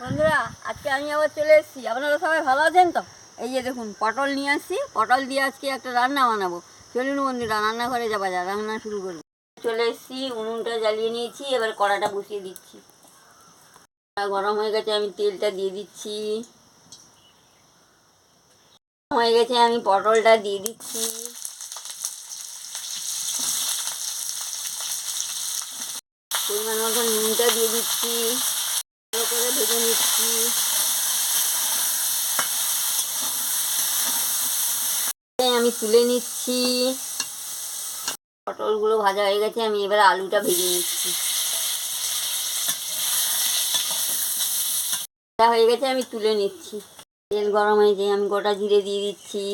বন্ধুরা, আজকে আমি আবার চলে এসেছি। আপনারা সবাই ভালো আছেন তো? এই যে দেখুন, পটল নিয়ে আসছি। পটল দিয়ে আজকে একটা রান্না বানাবো। চলুন বন্ধুরা, রান্নাঘরে যাওয়া যাক, রান্না শুরু করবো। চলে এসেছি, উনুনটা জ্বালিয়ে নিয়েছি। এবার কড়াটা বসিয়ে দিচ্ছি। গরম হয়ে গেছে, আমি তেলটা দিয়ে দিচ্ছি। হয়ে গেছে, আমি পটলটা দিয়ে দিচ্ছি। পরিমাণ মতো নুনটা দিয়ে দিচ্ছি। ভালো করে ভেজে নিচ্ছি। আমি তুলে নিচ্ছি। পটলগুলো ভাজা হয়ে গেছে, আমি এবার আলুটা ভেজে নিচ্ছি। হয়ে গেছে, আমি তুলে নিচ্ছি। তেল গরম হয়েছে, আমি গোটা জিরে দিয়ে দিচ্ছি।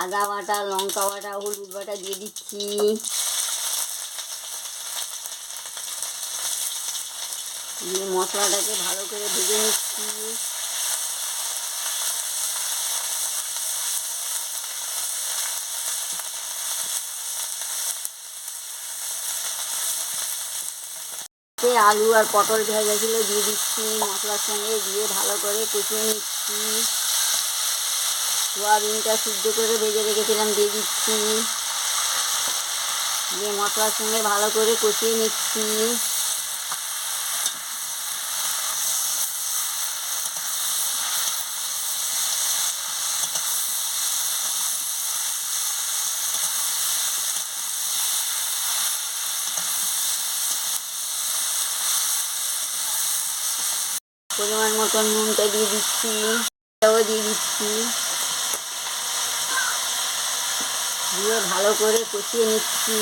আদা বাটা, লঙ্কা বাটা, হলুদ বাটা দিয়ে দিচ্ছি। দিয়ে মশলাটাকে ভালো করে ভেজে নিচ্ছি। আলু আর পটল ভাজাগুলো দিয়ে দিচ্ছি মশলার সঙ্গে, দিয়ে ভালো করে কষিয়ে নিচ্ছি। সোয়াবিনটা সিদ্ধ করে ভেজে রেখেছিলাম, দিয়ে দিচ্ছি। দিয়ে মশলার সঙ্গে ভালো করে কষিয়ে নিচ্ছি। পরিমাণ মতো নুনটা দিয়ে দিচ্ছি, এটাও দিয়ে দিচ্ছি। দিয়ে ভালো করে কষিয়ে নিচ্ছি।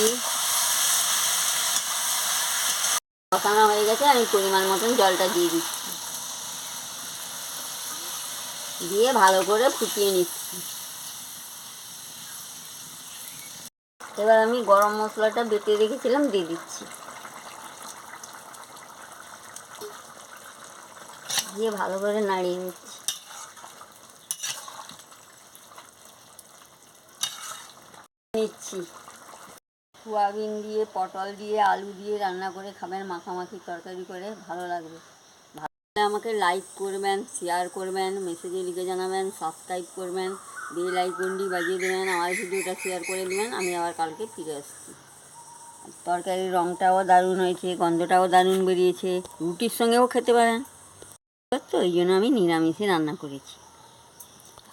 কষানো হয়ে গেছে, আমি পরিমাণ মতন জলটা দিয়ে দিচ্ছি। দিয়ে ভালো করে ফুটিয়ে নিচ্ছি। এবার আমি গরম মশলাটা বেটে রেখেছিলাম, দিয়ে দিচ্ছি। দিয়ে ভালো করে নাড়িয়ে নিচ্ছি। সোয়াবিন দিয়ে, পটল দিয়ে, আলু দিয়ে রান্না করে খাবেন, মাখামাখি তরকারি করে, ভালো লাগবে। আমাকে লাইক করবেন, শেয়ার করবেন, মেসেজে লিখে জানাবেন, সাবস্ক্রাইব করবেন, বেল আইকনটি বাজিয়ে দেবেন, আমার ভিডিওটা শেয়ার করে দেবেন। আমি আবার কালকে ফিরে আসছি। তরকারির রঙটাও দারুণ হয়েছে, গন্ধটাও দারুণ বেরিয়েছে। রুটির সঙ্গেও খেতে পারেন। তো এই জন্য আমি নিরামিষে রান্না করেছি।